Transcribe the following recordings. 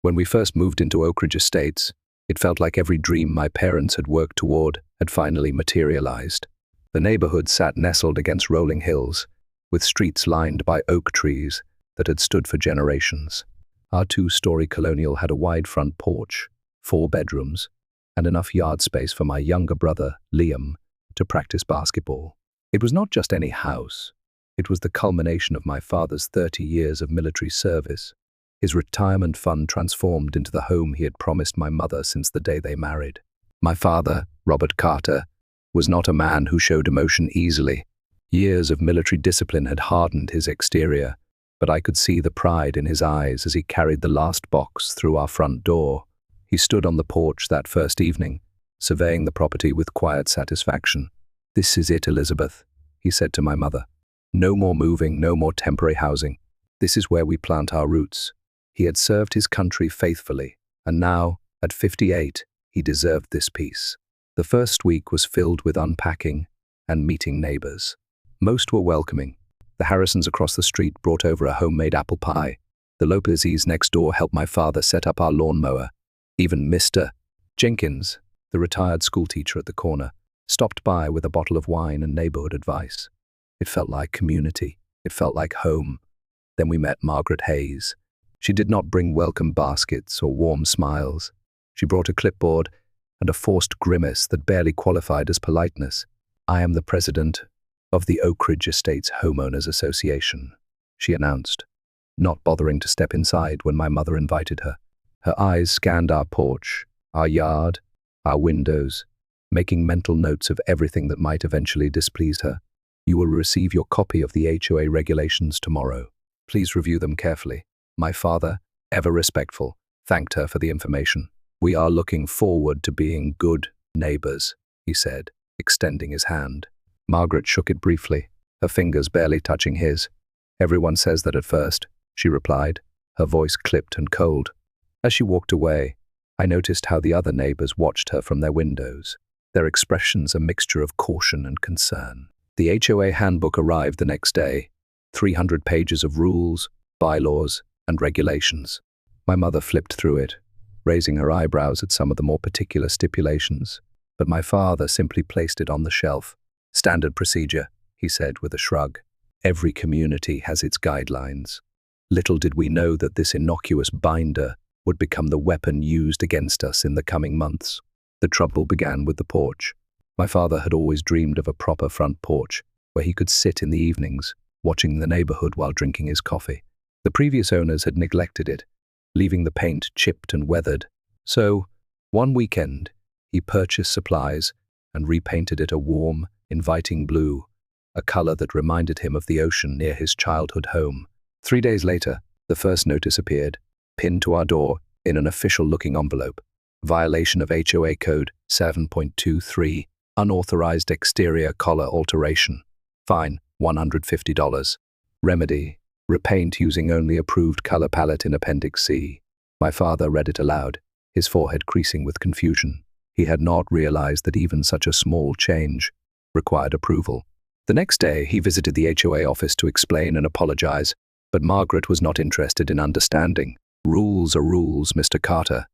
When we first moved into Oak Ridge Estates, it felt like every dream my parents had worked toward had finally materialized. The neighborhood sat nestled against rolling hills, with streets lined by oak trees that had stood for generations. Our two-story colonial had a wide front porch, 4 bedrooms, and enough yard space for my younger brother, Liam, to practice basketball. It was not just any house. It was the culmination of my father's 30 years of military service. His retirement fund transformed into the home he had promised my mother since the day they married. My father, Robert Carter, was not a man who showed emotion easily. Years of military discipline had hardened his exterior, but I could see the pride in his eyes as he carried the last box through our front door. He stood on the porch that first evening, surveying the property with quiet satisfaction. "This is it, Elizabeth," he said to my mother. "No more moving, no more temporary housing. This is where we plant our roots." He had served his country faithfully, and now, at 58, he deserved this peace. The first week was filled with unpacking and meeting neighbors. Most were welcoming. The Harrisons across the street brought over a homemade apple pie. The Lopez's next door helped my father set up our lawnmower. Even Mr. Jenkins, the retired schoolteacher at the corner, stopped by with a bottle of wine and neighborhood advice. It felt like community. It felt like home. Then we met Margaret Hayes. She did not bring welcome baskets or warm smiles. She brought a clipboard and a forced grimace that barely qualified as politeness. "I am the president of the Oak Ridge Estates Homeowners Association," she announced, not bothering to step inside when my mother invited her. Her eyes scanned our porch, our yard, our windows, making mental notes of everything that might eventually displease her. "You will receive your copy of the HOA regulations tomorrow. Please review them carefully." My father, ever respectful, thanked her for the information. "We are looking forward to being good neighbors," he said, extending his hand. Margaret shook it briefly, her fingers barely touching his. "Everyone says that at first," she replied, her voice clipped and cold. As she walked away, I noticed how the other neighbors watched her from their windows, their expressions a mixture of caution and concern. The HOA handbook arrived the next day, 300 pages of rules, bylaws, and regulations. My mother flipped through it, raising her eyebrows at some of the more particular stipulations, but my father simply placed it on the shelf. "Standard procedure," he said with a shrug. "Every community has its guidelines." Little did we know that this innocuous binder would become the weapon used against us in the coming months. The trouble began with the porch. My father had always dreamed of a proper front porch where he could sit in the evenings, watching the neighborhood while drinking his coffee. The previous owners had neglected it, leaving the paint chipped and weathered. So, one weekend, he purchased supplies and repainted it a warm, inviting blue, a color that reminded him of the ocean near his childhood home. 3 days later, the first notice appeared, pinned to our door in an official-looking envelope. Violation of HOA Code 7.23, unauthorized exterior color alteration. Fine, $150. Remedy, repaint using only approved color palette in Appendix C. My father read it aloud, his forehead creasing with confusion. He had not realized that even such a small change required approval. The next day, he visited the HOA office to explain and apologize, but Margaret was not interested in understanding. "Rules are rules, Mr. Carter.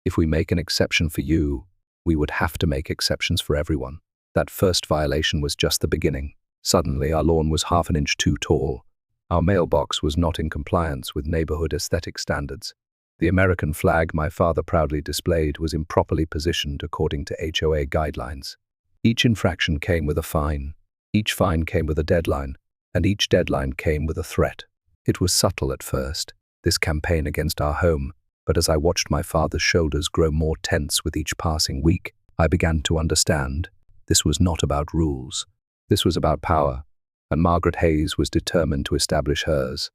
If we make an exception for you, we would have to make exceptions for everyone." That first violation was just the beginning. Suddenly, our lawn was half an inch too tall. Our mailbox was not in compliance with neighborhood aesthetic standards. The American flag my father proudly displayed was improperly positioned according to HOA guidelines. Each infraction came with a fine. Each fine came with a deadline, and each deadline came with a threat. It was subtle at first, this campaign against our home, but as I watched my father's shoulders grow more tense with each passing week, I began to understand this was not about rules. This was about power, and Margaret Hayes was determined to establish hers.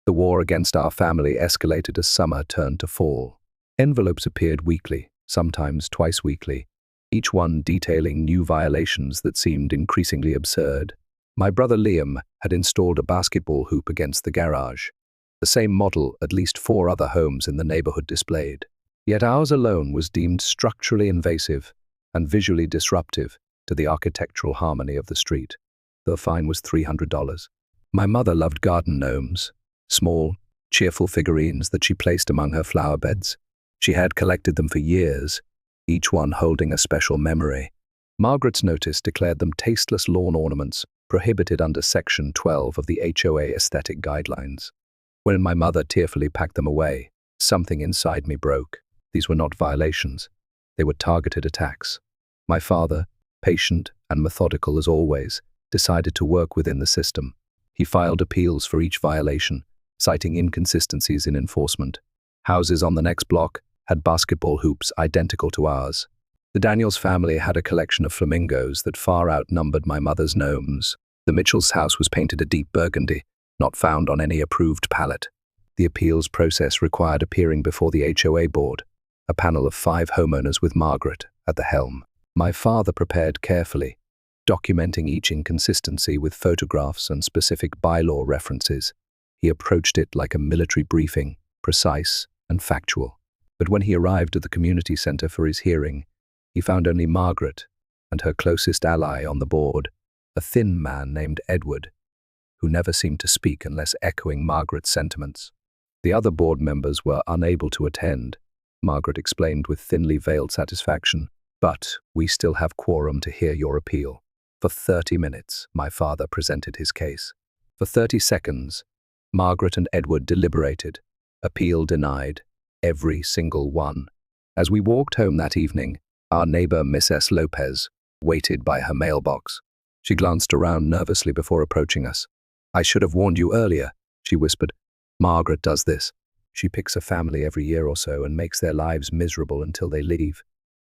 The war against our family escalated as summer turned to fall. Envelopes appeared weekly, sometimes twice weekly, each one detailing new violations that seemed increasingly absurd. My brother Liam had installed a basketball hoop against the garage, the same model at least 4 other homes in the neighborhood displayed. Yet ours alone was deemed structurally invasive and visually disruptive to the architectural harmony of the street. The fine was $300. My mother loved garden gnomes, small, cheerful figurines that she placed among her flower beds. She had collected them for years, each one holding a special memory. Margaret's notice declared them tasteless lawn ornaments, prohibited under Section 12 of the HOA Aesthetic Guidelines. When my mother tearfully packed them away, something inside me broke. These were not violations. They were targeted attacks. My father, patient and methodical as always, decided to work within the system. He filed appeals for each violation, citing inconsistencies in enforcement. Houses on the next block had basketball hoops identical to ours. The Daniels family had a collection of flamingos that far outnumbered my mother's gnomes. The Mitchells' house was painted a deep burgundy, not found on any approved palette. The appeals process required appearing before the HOA board, a panel of 5 homeowners with Margaret at the helm. My father prepared carefully, documenting each inconsistency with photographs and specific bylaw references. He approached it like a military briefing, precise and factual. But when he arrived at the community center for his hearing, he found only Margaret and her closest ally on the board, a thin man named Edward, who never seemed to speak unless echoing Margaret's sentiments. The other board members were unable to attend, Margaret explained with thinly veiled satisfaction. But we still have quorum to hear your appeal. For 30 minutes, my father presented his case. For 30 seconds, Margaret and Edward deliberated. Appeal denied. Every single one. As we walked home that evening, our neighbor, Mrs. Lopez, waited by her mailbox. She glanced around nervously before approaching us. "I should have warned you earlier," she whispered. "Margaret does this. She picks a family every year or so and makes their lives miserable until they leave.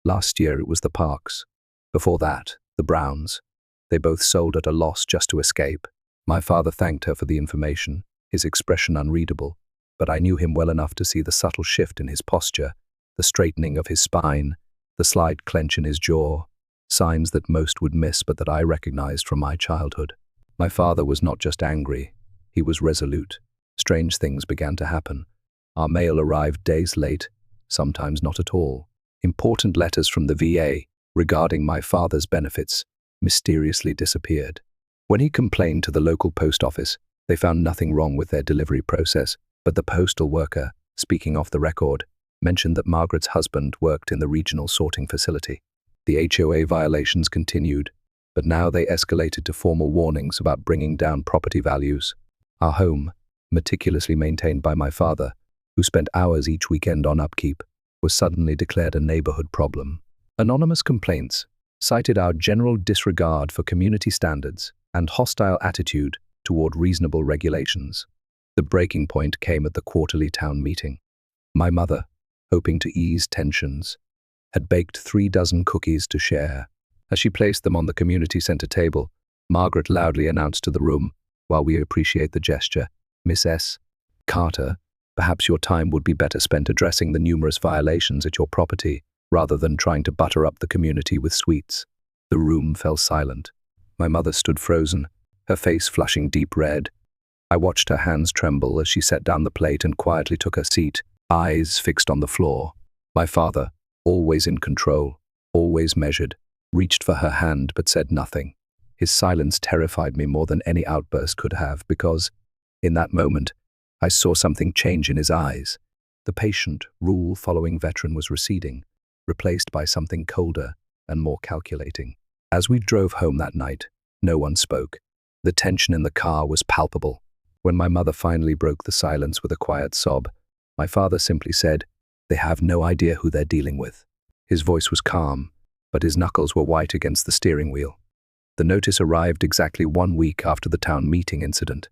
Last year it was the Parks. Before that, the Browns. They both sold at a loss just to escape." My father thanked her for the information, his expression unreadable, but I knew him well enough to see the subtle shift in his posture, the straightening of his spine, the slight clench in his jaw, signs that most would miss but that I recognized from my childhood. My father was not just angry, he was resolute. Strange things began to happen. Our mail arrived days late, sometimes not at all. Important letters from the VA regarding my father's benefits mysteriously disappeared. When he complained to the local post office, they found nothing wrong with their delivery process, but the postal worker, speaking off the record, mentioned that Margaret's husband worked in the regional sorting facility. The HOA violations continued, but now they escalated to formal warnings about bringing down property values. Our home, meticulously maintained by my father, who spent hours each weekend on upkeep, was suddenly declared a neighborhood problem. Anonymous complaints cited our general disregard for community standards and hostile attitude toward reasonable regulations. The breaking point came at the quarterly town meeting. My mother, hoping to ease tensions, had baked 3 dozen cookies to share. As she placed them on the community center table, Margaret loudly announced to the room, "While we appreciate the gesture, Miss S. Carter, perhaps your time would be better spent addressing the numerous violations at your property, rather than trying to butter up the community with sweets." The room fell silent. My mother stood frozen, her face flushing deep red. I watched her hands tremble as she set down the plate and quietly took her seat, eyes fixed on the floor. My father, always in control, always measured, reached for her hand but said nothing. His silence terrified me more than any outburst could have because, in that moment, I saw something change in his eyes. The patient, rule-following veteran was receding, replaced by something colder and more calculating. As we drove home that night, no one spoke. The tension in the car was palpable. When my mother finally broke the silence with a quiet sob, my father simply said, "They have no idea who they're dealing with." His voice was calm, but his knuckles were white against the steering wheel. The notice arrived exactly 1 week after the town meeting incident.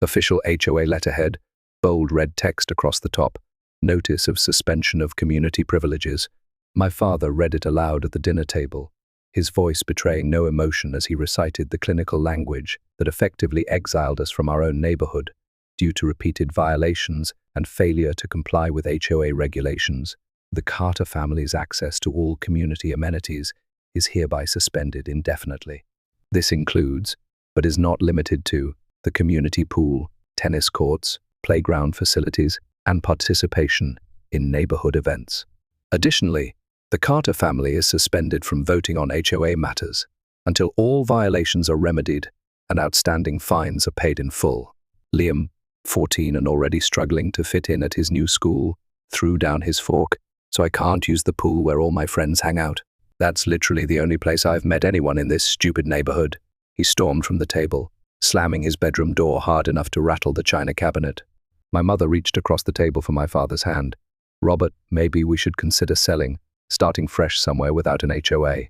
Official HOA letterhead, bold red text across the top, notice of suspension of community privileges. My father read it aloud at the dinner table, his voice betraying no emotion as he recited the clinical language that effectively exiled us from our own neighborhood due to repeated violations and failure to comply with HOA regulations. The Carter family's access to all community amenities is hereby suspended indefinitely. This includes, but is not limited to, the community pool, tennis courts, playground facilities, and participation in neighborhood events. Additionally, the Carter family is suspended from voting on HOA matters until all violations are remedied and outstanding fines are paid in full. Liam, 14 and already struggling to fit in at his new school, threw down his fork. So I can't use the pool where all my friends hang out. That's literally the only place I've met anyone in this stupid neighborhood. He stormed from the table, slamming his bedroom door hard enough to rattle the china cabinet. My mother reached across the table for my father's hand. Robert, maybe we should consider selling, starting fresh somewhere without an HOA.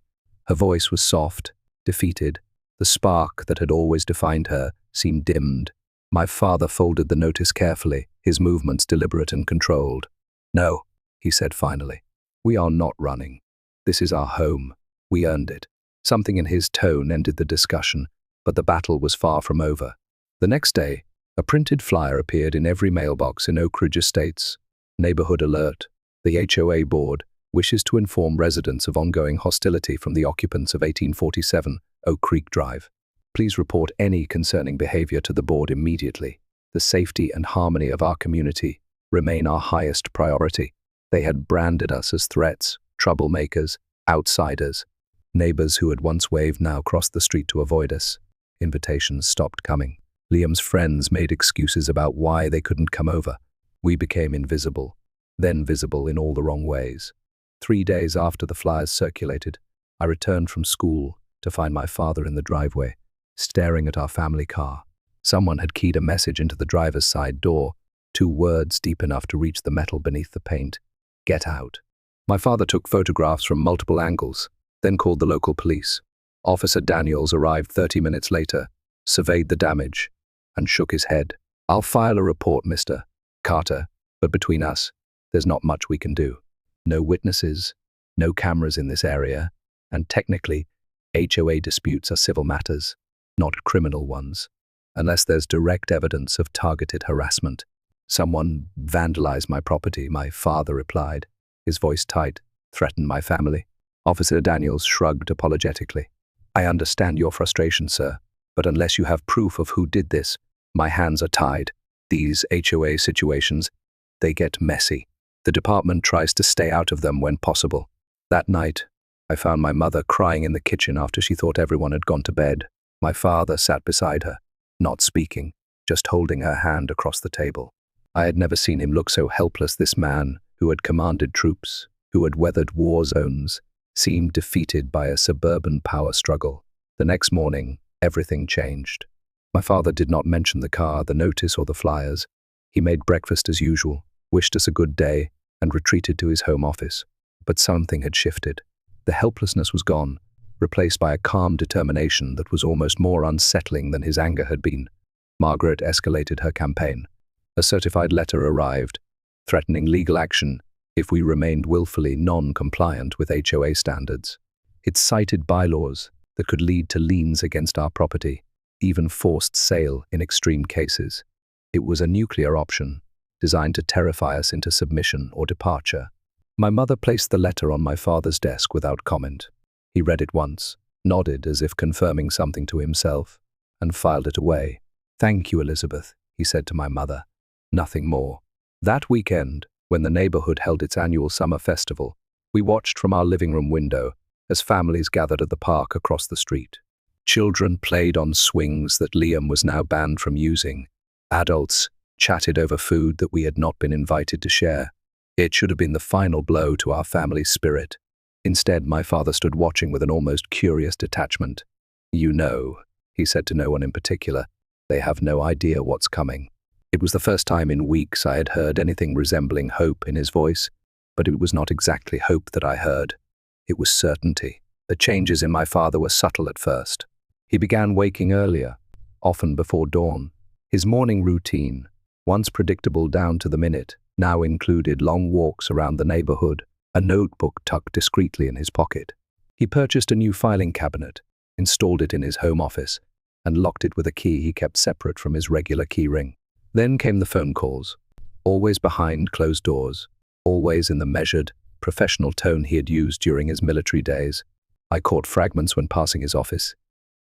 Her voice was soft, defeated. The spark that had always defined her seemed dimmed. My father folded the notice carefully, his movements deliberate and controlled. No, he said finally. We are not running. This is our home. We earned it. Something in his tone ended the discussion, but the battle was far from over. The next day, a printed flyer appeared in every mailbox in Oak Ridge Estates. Neighborhood alert. The HOA board wishes to inform residents of ongoing hostility from the occupants of 1847 Oak Creek Drive. Please report any concerning behavior to the board immediately. The safety and harmony of our community remain our highest priority. They had branded us as threats, troublemakers, outsiders. Neighbors who had once waved now crossed the street to avoid us. Invitations stopped coming. Liam's friends made excuses about why they couldn't come over. We became invisible, then visible in all the wrong ways. 3 days after the flyers circulated, I returned from school to find my father in the driveway, staring at our family car. Someone had keyed a message into the driver's side door, 2 words deep enough to reach the metal beneath the paint. Get out. My father took photographs from multiple angles, then called the local police. Officer Daniels arrived 30 minutes later, surveyed the damage, and shook his head. I'll file a report, Mr. Carter, but between us, there's not much we can do. No witnesses, no cameras in this area, and technically, HOA disputes are civil matters, not criminal ones, unless there's direct evidence of targeted harassment. Someone vandalized my property, my father replied, his voice tight, threatened my family. Officer Daniels shrugged apologetically. I understand your frustration, sir, but unless you have proof of who did this, my hands are tied. These HOA situations, they get messy. The department tries to stay out of them when possible. That night, I found my mother crying in the kitchen after she thought everyone had gone to bed. My father sat beside her, not speaking, just holding her hand across the table. I had never seen him look so helpless. This man, who had commanded troops, who had weathered war zones, seemed defeated by a suburban power struggle. The next morning, everything changed. My father did not mention the car, the notice, or the flyers. He made breakfast as usual, wished us a good day, and retreated to his home office. But something had shifted. The helplessness was gone, replaced by a calm determination that was almost more unsettling than his anger had been. Margaret escalated her campaign. A certified letter arrived, threatening legal action if we remained willfully non-compliant with HOA standards. It cited bylaws that could lead to liens against our property, even forced sale in extreme cases. It was a nuclear option, designed to terrify us into submission or departure. My mother placed the letter on my father's desk without comment. He read it once, nodded as if confirming something to himself, and filed it away. Thank you, Elizabeth, he said to my mother. Nothing more. That weekend, when the neighborhood held its annual summer festival, we watched from our living room window as families gathered at the park across the street. Children played on swings that Liam was now banned from using. Adults chatted over food that we had not been invited to share. It should have been the final blow to our family's spirit. Instead, my father stood watching with an almost curious detachment. You know, he said to no one in particular, they have no idea what's coming. It was the first time in weeks I had heard anything resembling hope in his voice, but it was not exactly hope that I heard. It was certainty. The changes in my father were subtle at first. He began waking earlier, often before dawn. His morning routine, once predictable down to the minute, now included long walks around the neighborhood, a notebook tucked discreetly in his pocket. He purchased a new filing cabinet, installed it in his home office, and locked it with a key he kept separate from his regular key ring. Then came the phone calls, always behind closed doors, always in the measured, professional tone he had used during his military days. I caught fragments when passing his office.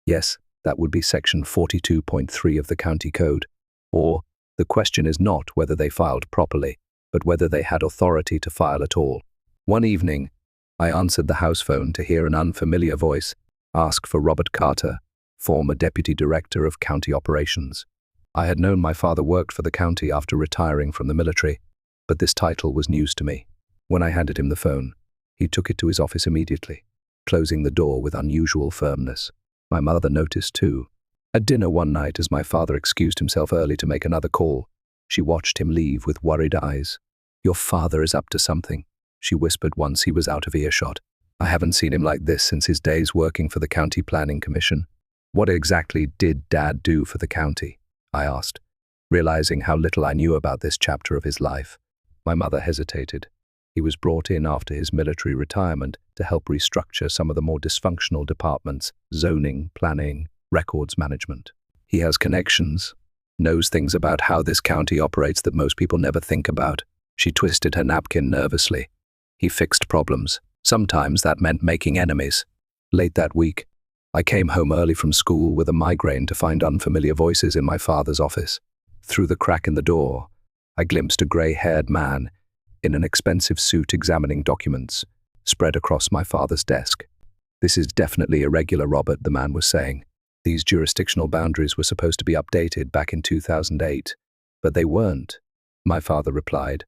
Yes, that would be section 42.3 of the county code. Or, the question is not whether they filed properly, but whether they had authority to file at all. One evening, I answered the house phone to hear an unfamiliar voice ask for Robert Carter, former deputy director of county operations. I had known my father worked for the county after retiring from the military, but this title was news to me. When I handed him the phone, he took it to his office immediately, closing the door with unusual firmness. My mother noticed too. At dinner one night, as my father excused himself early to make another call, she watched him leave with worried eyes. "Your father is up to something," she whispered once he was out of earshot. "I haven't seen him like this since his days working for the County Planning Commission." "What exactly did Dad do for the county?" I asked, realizing how little I knew about this chapter of his life. My mother hesitated. He was brought in after his military retirement to help restructure some of the more dysfunctional departments: zoning, planning, records management. He has connections, knows things about how this county operates that most people never think about. She twisted her napkin nervously. He fixed problems. Sometimes that meant making enemies. Late that week, I came home early from school with a migraine to find unfamiliar voices in my father's office. Through the crack in the door, I glimpsed a grey-haired man in an expensive suit examining documents spread across my father's desk. "This is definitely irregular, Robert," the man was saying. "These jurisdictional boundaries were supposed to be updated back in 2008, but they weren't," my father replied.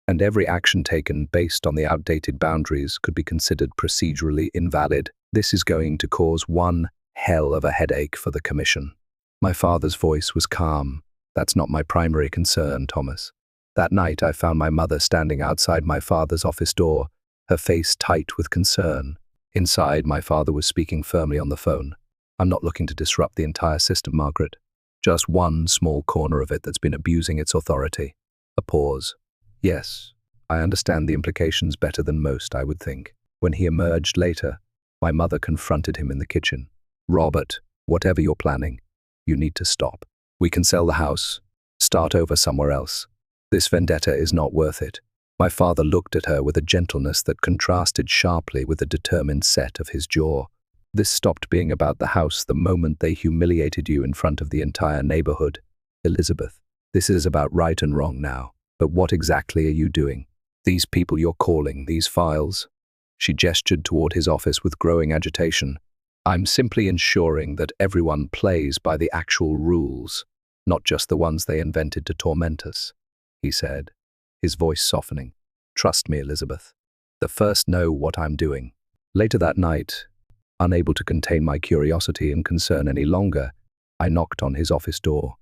"And every action taken based on the outdated boundaries could be considered procedurally invalid. This is going to cause one hell of a headache for the commission." My father's voice was calm. "That's not my primary concern, Thomas." That night, I found my mother standing outside my father's office door, her face tight with concern. Inside, my father was speaking firmly on the phone. "I'm not looking to disrupt the entire system, Margaret. Just one small corner of it that's been abusing its authority." A pause. "Yes, I understand the implications better than most, I would think." When he emerged later, my mother confronted him in the kitchen. "Robert, whatever you're planning, you need to stop. We can sell the house, start over somewhere else. This vendetta is not worth it." My father looked at her with a gentleness that contrasted sharply with the determined set of his jaw. "This stopped being about the house the moment they humiliated you in front of the entire neighborhood, Elizabeth. This is about right and wrong now. But what exactly are you doing? These people you're calling, these files?" She gestured toward his office with growing agitation. "I'm simply ensuring that everyone plays by the actual rules, not just the ones they invented to torment us," he said, his voice softening. "Trust me, Elizabeth. The first know what I'm doing." Later that night, unable to contain my curiosity and concern any longer, I knocked on his office door.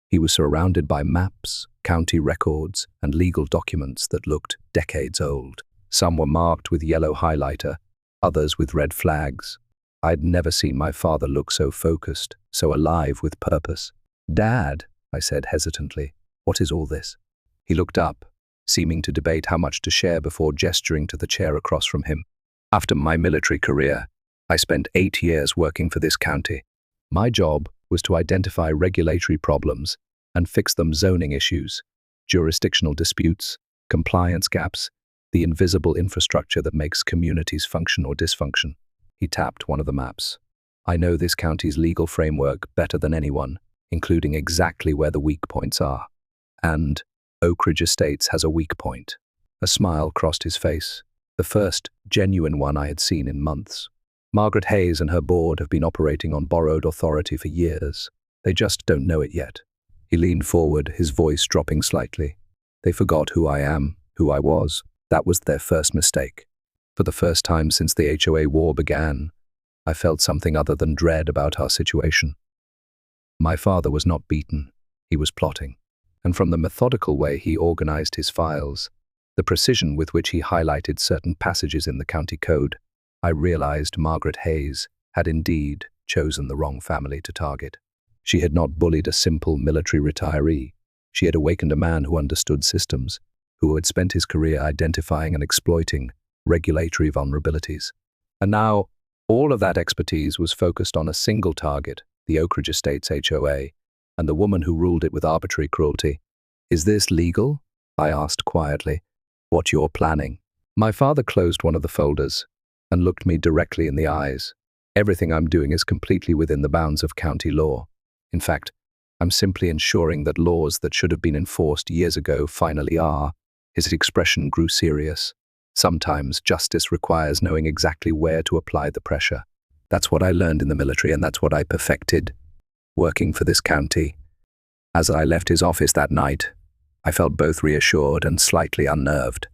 He was surrounded by maps, county records, and legal documents that looked decades old. Some were marked with yellow highlighter, others with red flags. I'd never seen my father look so focused, so alive with purpose. "Dad," I said hesitantly, "what is all this?" He looked up, seeming to debate how much to share before gesturing to the chair across from him. "After my military career, I spent 8 years working for this county. My job was to identify regulatory problems and fix them: zoning issues, jurisdictional disputes, compliance gaps, the invisible infrastructure that makes communities function or dysfunction." He tapped one of the maps. "I know this county's legal framework better than anyone, including exactly where the weak points are. And Oak Ridge Estates has a weak point." A smile crossed his face, the first genuine one I had seen in months. "Margaret Hayes and her board have been operating on borrowed authority for years. They just don't know it yet." He leaned forward, his voice dropping slightly. "They forgot who I am, who I was. That was their first mistake." For the first time since the HOA war began, I felt something other than dread about our situation. My father was not beaten. He was plotting. And from the methodical way he organized his files, the precision with which he highlighted certain passages in the county code, I realized Margaret Hayes had indeed chosen the wrong family to target. She had not bullied a simple military retiree. She had awakened a man who understood systems, who had spent his career identifying and exploiting regulatory vulnerabilities. And now, all of that expertise was focused on a single target, the Oak Ridge Estates HOA, and the woman who ruled it with arbitrary cruelty. "Is this legal?" I asked quietly. "What you're planning?" My father closed one of the folders and looked me directly in the eyes. "Everything I'm doing is completely within the bounds of county law. In fact, I'm simply ensuring that laws that should have been enforced years ago finally are." His expression grew serious. "Sometimes justice requires knowing exactly where to apply the pressure. That's what I learned in the military, and that's what I perfected, working for this county." As I left his office that night, I felt both reassured and slightly unnerved.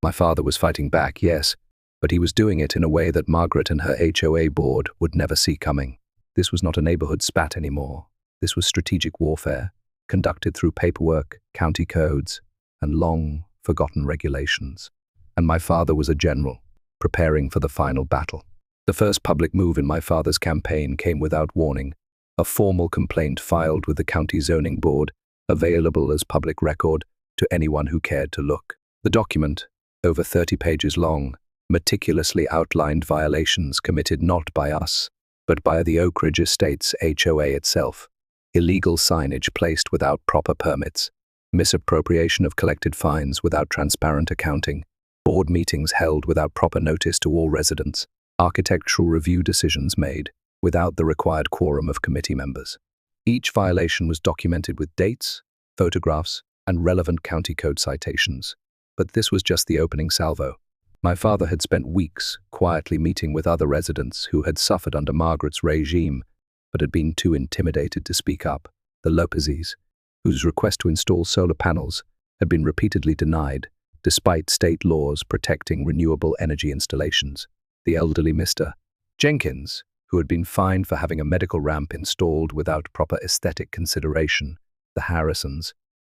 My father was fighting back, yes, but he was doing it in a way that Margaret and her HOA board would never see coming. This was not a neighborhood spat anymore. This was strategic warfare, conducted through paperwork, county codes, and long forgotten regulations. And my father was a general, preparing for the final battle. The first public move in my father's campaign came without warning, a formal complaint filed with the county zoning board, available as public record to anyone who cared to look. The document, over 30 pages long, meticulously outlined violations committed not by us, but by the Oak Ridge Estates HOA itself. Illegal signage placed without proper permits, misappropriation of collected fines without transparent accounting, board meetings held without proper notice to all residents, architectural review decisions made without the required quorum of committee members. Each violation was documented with dates, photographs, and relevant county code citations. But this was just the opening salvo. My father had spent weeks quietly meeting with other residents who had suffered under Margaret's regime, but had been too intimidated to speak up. The Lopezes, whose request to install solar panels had been repeatedly denied, despite state laws protecting renewable energy installations. The elderly Mr. Jenkins, who had been fined for having a medical ramp installed without proper aesthetic consideration. The Harrisons,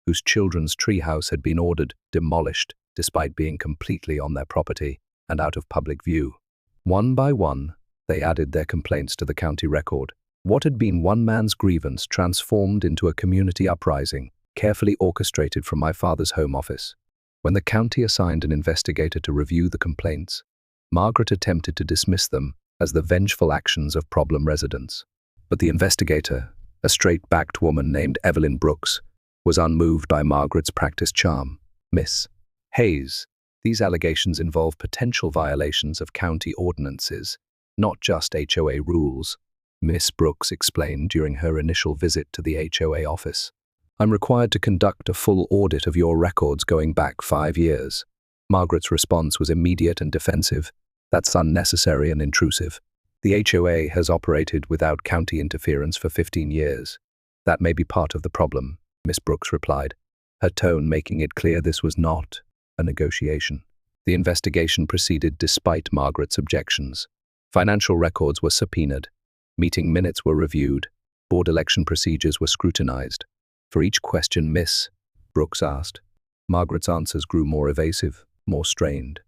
whose children's treehouse had been ordered demolished despite being completely on their property and out of public view. One by one, they added their complaints to the county record. What had been one man's grievance transformed into a community uprising, carefully orchestrated from my father's home office. When the county assigned an investigator to review the complaints, Margaret attempted to dismiss them as the vengeful actions of problem residents. But the investigator, a straight-backed woman named Evelyn Brooks, was unmoved by Margaret's practiced charm. Miss Hayes, these allegations involve potential violations of county ordinances, not just HOA rules, Miss Brooks explained during her initial visit to the HOA office. I'm required to conduct a full audit of your records going back 5 years. Margaret's response was immediate and defensive. That's unnecessary and intrusive. The HOA has operated without county interference for 15 years. That may be part of the problem, Miss Brooks replied, her tone making it clear this was not a negotiation. The investigation proceeded despite Margaret's objections. Financial records were subpoenaed. Meeting minutes were reviewed. Board election procedures were scrutinized. For each question Miss Brooks asked, Margaret's answers grew more evasive, more strained.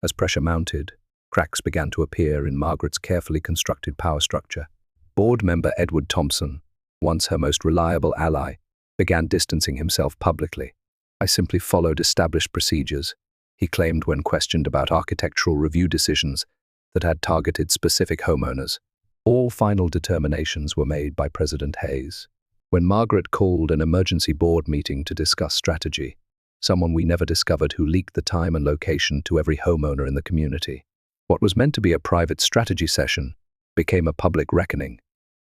As pressure mounted, cracks began to appear in Margaret's carefully constructed power structure. Board member Edward Thompson, once her most reliable ally, began distancing himself publicly. I simply followed established procedures, he claimed when questioned about architectural review decisions that had targeted specific homeowners. All final determinations were made by President Hayes. When Margaret called an emergency board meeting to discuss strategy, someone we never discovered who leaked the time and location to every homeowner in the community. What was meant to be a private strategy session became a public reckoning,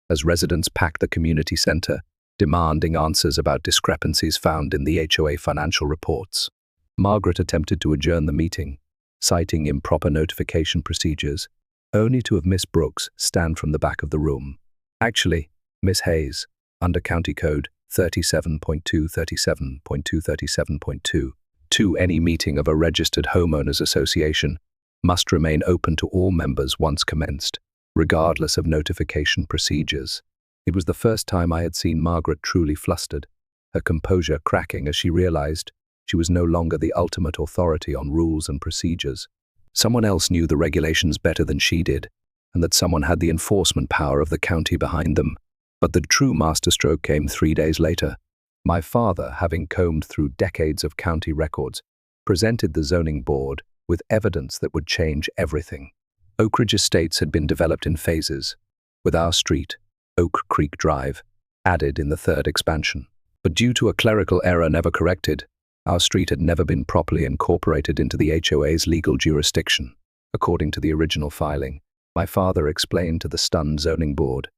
as residents packed the community center, demanding answers about discrepancies found in the HOA financial reports. Margaret attempted to adjourn the meeting, citing improper notification procedures, only to have Miss Brooks stand from the back of the room. Actually, Miss Hayes, under County Code 37.2, 37.2, 37.2, any meeting of a registered homeowners association must remain open to all members once commenced, regardless of notification procedures. It was the first time I had seen Margaret truly flustered, her composure cracking as she realized she was no longer the ultimate authority on rules and procedures. Someone else knew the regulations better than she did, and that someone had the enforcement power of the county behind them. But the true masterstroke came 3 days later. My father, having combed through decades of county records, presented the zoning board with evidence that would change everything. Oak Ridge Estates had been developed in phases, with our street, Oak Creek Drive, added in the third expansion. But due to a clerical error never corrected, our street had never been properly incorporated into the HOA's legal jurisdiction. According to the original filing, my father explained to the stunned zoning board,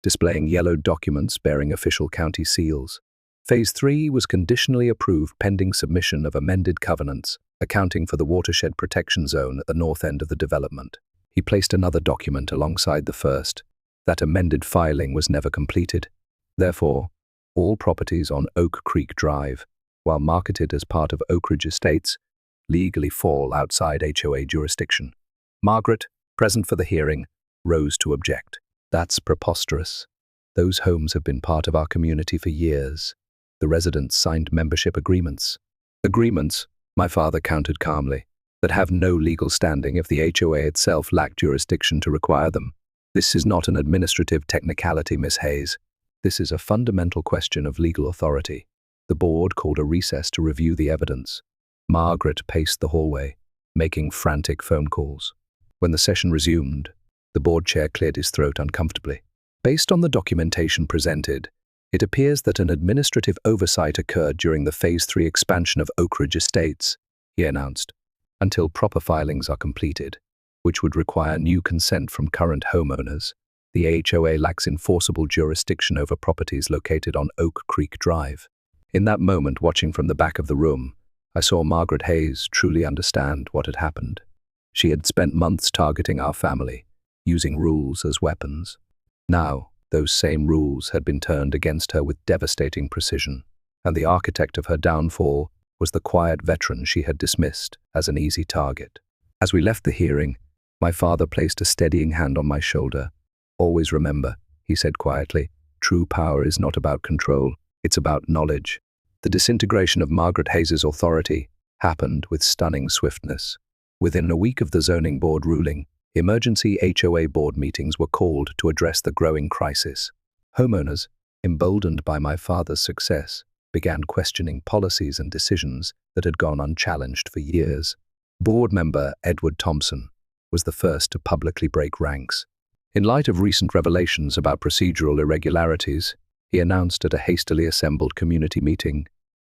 displaying yellowed documents bearing official county seals. Phase 3 was conditionally approved pending submission of amended covenants, accounting for the watershed protection zone at the north end of the development. He placed another document alongside the first. That amended filing was never completed. Therefore, All properties on Oak Creek Drive, while marketed as part of Oak Ridge Estates, legally fall outside HOA jurisdiction. Margaret, present for the hearing, rose to object. That's preposterous. Those homes have been part of our community for years. The residents signed membership agreements. Agreements, my father countered calmly, that have no legal standing if the HOA itself lacked jurisdiction to require them. This is not an administrative technicality, Miss Hayes. This is a fundamental question of legal authority. The board called a recess to review the evidence. Margaret paced the hallway, making frantic phone calls. When the session resumed, the board chair cleared his throat uncomfortably. Based on the documentation presented, it appears that an administrative oversight occurred during the Phase 3 expansion of Oak Ridge Estates, he announced, until proper filings are completed, which would require new consent from current homeowners. The HOA lacks enforceable jurisdiction over properties located on Oak Creek Drive. In that moment, watching from the back of the room, I saw Margaret Hayes truly understand what had happened. She had spent months targeting our family, using rules as weapons. Now, those same rules had been turned against her with devastating precision, and the architect of her downfall was the quiet veteran she had dismissed as an easy target. As we left the hearing, my father placed a steadying hand on my shoulder. "Always remember," he said quietly, "true power is not about control, it's about knowledge." The disintegration of Margaret Hayes' authority happened with stunning swiftness. Within a week of the zoning board ruling, emergency HOA board meetings were called to address the growing crisis. Homeowners, emboldened by my father's success, began questioning policies and decisions that had gone unchallenged for years. Board member Edward Thompson was the first to publicly break ranks. In light of recent revelations about procedural irregularities, he announced at a hastily assembled community meeting,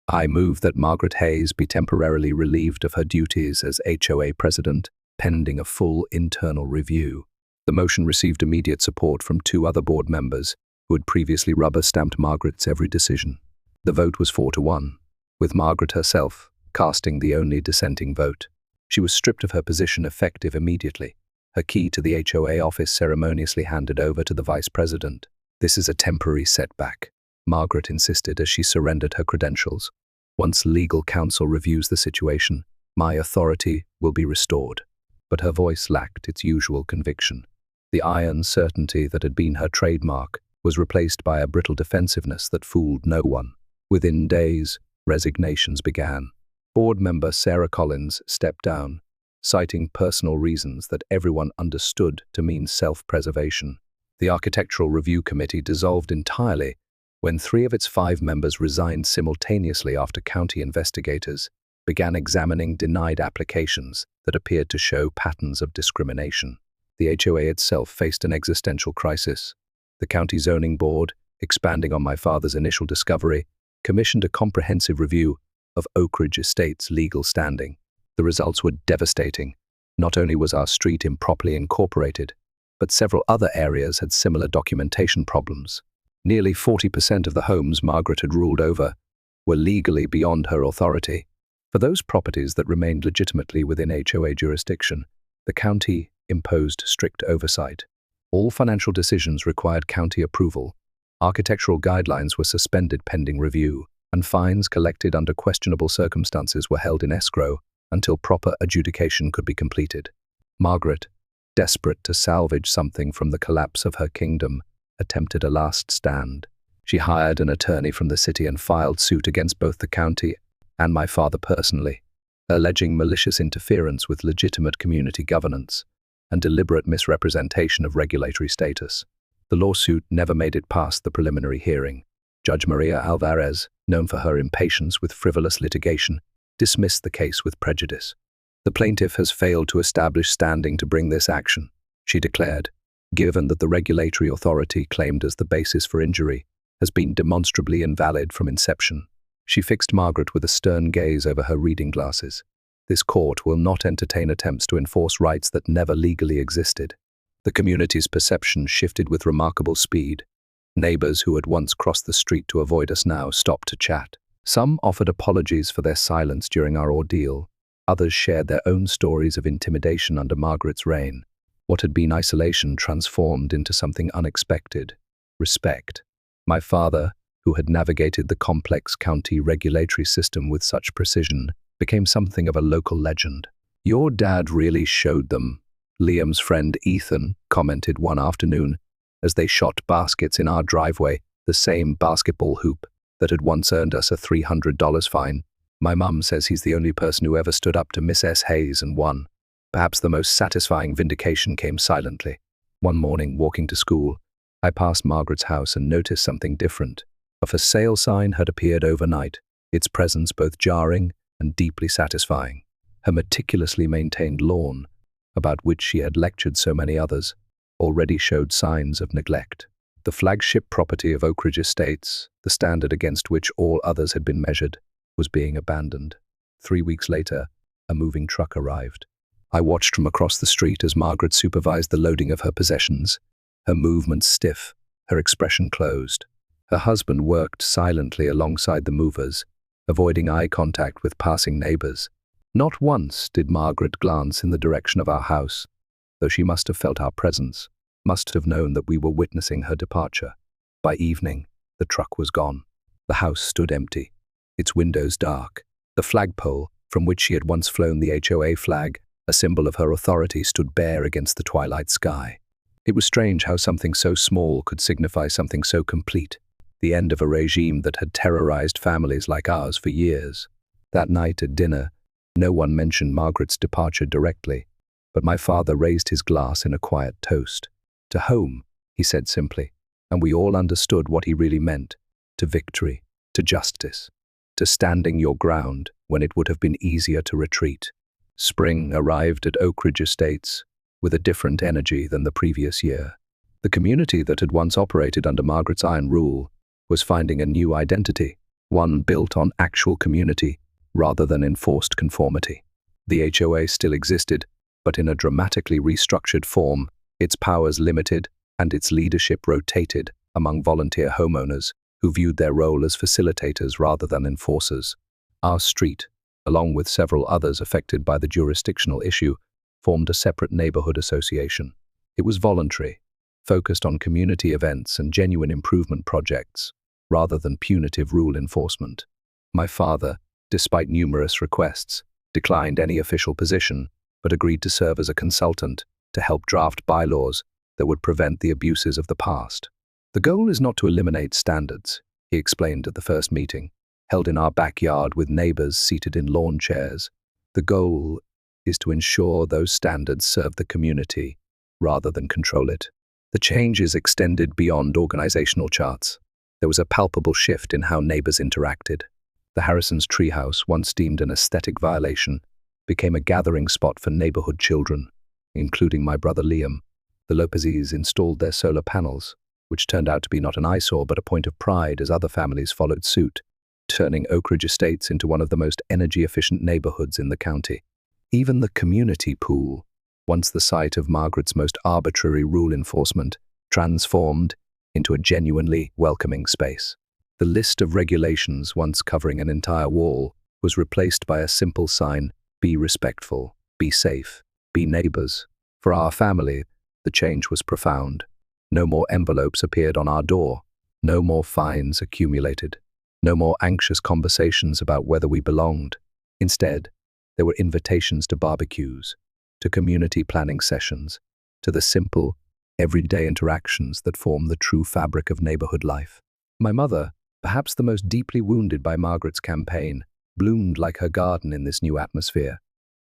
"I move that Margaret Hayes be temporarily relieved of her duties as HOA president, pending a full internal review." The motion received immediate support from 2 other board members who had previously rubber-stamped Margaret's every decision. The vote was 4-1, with Margaret herself casting the only dissenting vote. She was stripped of her position effective immediately, her key to the HOA office ceremoniously handed over to the vice president. "This is a temporary setback," Margaret insisted as she surrendered her credentials. "Once legal counsel reviews the situation, my authority will be restored." But her voice lacked its usual conviction. The iron certainty that had been her trademark was replaced by a brittle defensiveness that fooled no one. Within days, resignations began. Board member Sarah Collins stepped down, citing personal reasons that everyone understood to mean self-preservation. The Architectural Review Committee dissolved entirely when 3 of its 5 members resigned simultaneously after county investigators began examining denied applications that appeared to show patterns of discrimination. The HOA itself faced an existential crisis. The County Zoning Board, expanding on my father's initial discovery, commissioned a comprehensive review of Oak Ridge Estates' legal standing. The results were devastating. Not only was our street improperly incorporated, but several other areas had similar documentation problems. Nearly 40% of the homes Margaret had ruled over were legally beyond her authority. For those properties that remained legitimately within HOA jurisdiction, the county imposed strict oversight. All financial decisions required county approval. Architectural guidelines were suspended pending review, and fines collected under questionable circumstances were held in escrow until proper adjudication could be completed. Margaret, desperate to salvage something from the collapse of her kingdom, attempted a last stand. She hired an attorney from the city and filed suit against both the county and my father personally, alleging malicious interference with legitimate community governance and deliberate misrepresentation of regulatory status. The lawsuit never made it past the preliminary hearing. Judge Maria Alvarez, known for her impatience with frivolous litigation, dismissed the case with prejudice. "The plaintiff has failed to establish standing to bring this action," she declared, "given that the regulatory authority claimed as the basis for injury has been demonstrably invalid from inception." She fixed Margaret with a stern gaze over her reading glasses. "This court will not entertain attempts to enforce rights that never legally existed." The community's perception shifted with remarkable speed. Neighbors who had once crossed the street to avoid us now stopped to chat. Some offered apologies for their silence during our ordeal. Others shared their own stories of intimidation under Margaret's reign. What had been isolation transformed into something unexpected: respect. My father, who had navigated the complex county regulatory system with such precision, became something of a local legend. "Your dad really showed them," Liam's friend Ethan commented one afternoon as they shot baskets in our driveway, the same basketball hoop that had once earned us a $300 fine. "My mum says he's the only person who ever stood up to Miss S. Hayes and won." Perhaps the most satisfying vindication came silently. One morning, walking to school, I passed Margaret's house and noticed something different. A for sale sign had appeared overnight, its presence both jarring and deeply satisfying. Her meticulously maintained lawn, about which she had lectured so many others, already showed signs of neglect. The flagship property of Oak Ridge Estates, the standard against which all others had been measured, was being abandoned. 3 weeks later, a moving truck arrived. I watched from across the street as Margaret supervised the loading of her possessions, her movements stiff, her expression closed. Her husband worked silently alongside the movers, avoiding eye contact with passing neighbors. Not once did Margaret glance in the direction of our house, though she must have felt our presence, must have known that we were witnessing her departure. By evening, the truck was gone. The house stood empty, its windows dark. The flagpole, from which she had once flown the HOA flag, a symbol of her authority, stood bare against the twilight sky. It was strange how something so small could signify something so complete, the end of a regime that had terrorized families like ours for years. That night at dinner, no one mentioned Margaret's departure directly, but my father raised his glass in a quiet toast. "To home," he said simply, and we all understood what he really meant. To victory, to justice, to standing your ground when it would have been easier to retreat. Spring arrived at Oak Ridge Estates with a different energy than the previous year. The community that had once operated under Margaret's iron rule was finding a new identity, one built on actual community rather than enforced conformity. The HOA still existed, but in a dramatically restructured form, its powers limited and its leadership rotated among volunteer homeowners who viewed their role as facilitators rather than enforcers. Our street, along with several others affected by the jurisdictional issue, formed a separate neighborhood association. It was voluntary, focused on community events and genuine improvement projects, rather than punitive rule enforcement. My father, despite numerous requests, declined any official position, but agreed to serve as a consultant to help draft bylaws that would prevent the abuses of the past. "The goal is not to eliminate standards," he explained at the first meeting, held in our backyard with neighbors seated in lawn chairs. "The goal is to ensure those standards serve the community rather than control it." The changes extended beyond organizational charts. There was a palpable shift in how neighbors interacted. The Harrisons' treehouse, once deemed an aesthetic violation, became a gathering spot for neighborhood children, including my brother Liam. The Lopezes installed their solar panels, which turned out to be not an eyesore but a point of pride as other families followed suit, turning Oak Ridge Estates into one of the most energy-efficient neighborhoods in the county. Even the community pool, once the site of Margaret's most arbitrary rule enforcement, transformed into a genuinely welcoming space. The list of regulations, once covering an entire wall, was replaced by a simple sign: "Be respectful, be safe, be neighbors." For our family, the change was profound. No more envelopes appeared on our door. No more fines accumulated. No more anxious conversations about whether we belonged. Instead, there were invitations to barbecues, to community planning sessions, to the simple, everyday interactions that form the true fabric of neighborhood life. My mother, perhaps the most deeply wounded by Margaret's campaign, bloomed like her garden in this new atmosphere.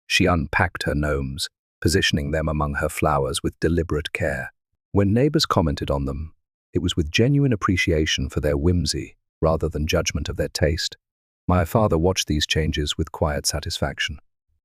She unpacked her gnomes, positioning them among her flowers with deliberate care. When neighbors commented on them, it was with genuine appreciation for their whimsy rather than judgment of their taste. My father watched these changes with quiet satisfaction.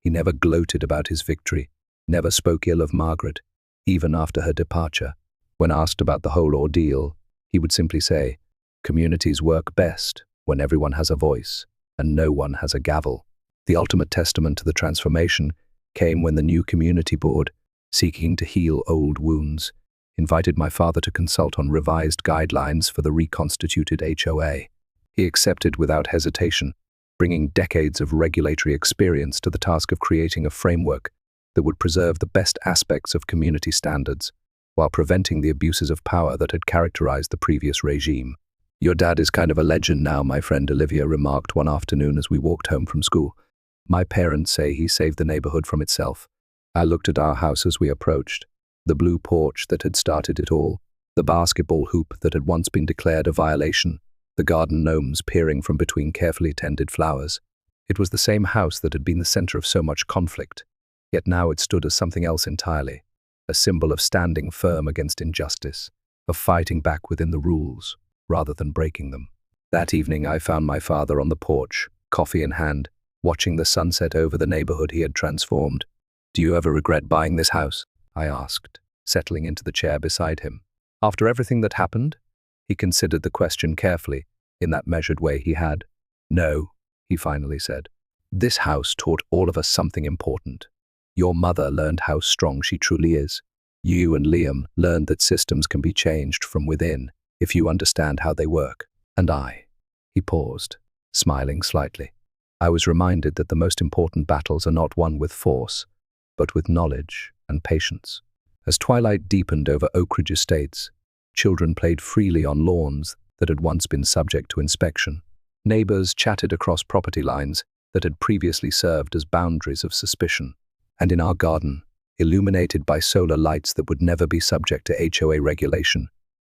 He never gloated about his victory, never spoke ill of Margaret, even after her departure. When asked about the whole ordeal, he would simply say, "Communities work best when everyone has a voice and no one has a gavel." The ultimate testament to the transformation came when the new community board, seeking to heal old wounds, invited my father to consult on revised guidelines for the reconstituted HOA. He accepted without hesitation, bringing decades of regulatory experience to the task of creating a framework that would preserve the best aspects of community standards while preventing the abuses of power that had characterized the previous regime. Your dad is kind of a legend now, my friend Olivia remarked one afternoon as we walked home from school. My parents say he saved the neighborhood from itself. I looked at our house as we approached. The blue porch that had started it all, the basketball hoop that had once been declared a violation, the garden gnomes peering from between carefully tended flowers. It was the same house that had been the center of so much conflict, yet now it stood as something else entirely, a symbol of standing firm against injustice, of fighting back within the rules, rather than breaking them. That evening I found my father on the porch, coffee in hand, watching the sunset over the neighborhood he had transformed. "Do you ever regret buying this house?" I asked, settling into the chair beside him. After everything that happened, he considered the question carefully, in that measured way he had. "No," he finally said. "This house taught all of us something important. Your mother learned how strong she truly is. You and Liam learned that systems can be changed from within if you understand how they work. And I." He paused, smiling slightly. "I was reminded that the most important battles are not won with force, but with knowledge and patience." As twilight deepened over Oak Ridge estates, children played freely on lawns that had once been subject to inspection. Neighbors chatted across property lines that had previously served as boundaries of suspicion. And in our garden, illuminated by solar lights that would never be subject to HOA regulation,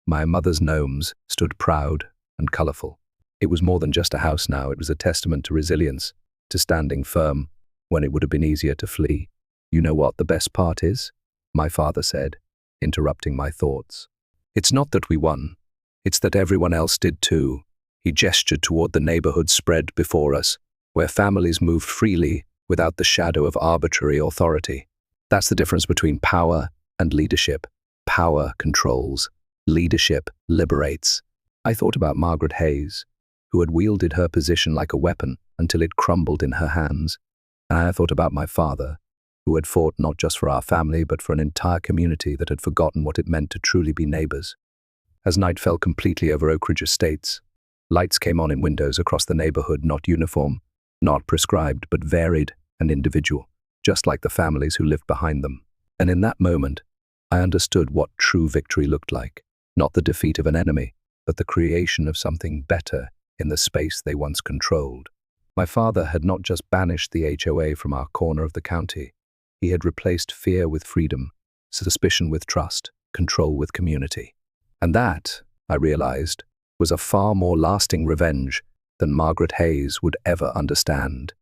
my mother's gnomes stood proud and colorful. It was more than just a house now, it was a testament to resilience, to standing firm when it would have been easier to flee. "You know what the best part is?" my father said, interrupting my thoughts. "It's not that we won, it's that everyone else did too." He gestured toward the neighborhood spread before us, where families moved freely without the shadow of arbitrary authority. That's the difference between power and leadership. Power controls, leadership liberates. I thought about Margaret Hayes, who had wielded her position like a weapon until it crumbled in her hands. And I thought about my father, who had fought not just for our family, but for an entire community that had forgotten what it meant to truly be neighbors. As night fell completely over Oak Ridge estates, lights came on in windows across the neighborhood, not uniform, not prescribed, but varied and individual, just like the families who lived behind them. And in that moment, I understood what true victory looked like. Not the defeat of an enemy, but the creation of something better in the space they once controlled. My father had not just banished the HOA from our corner of the county. He had replaced fear with freedom, suspicion with trust, control with community. And that, I realized, was a far more lasting revenge than Margaret Hayes would ever understand.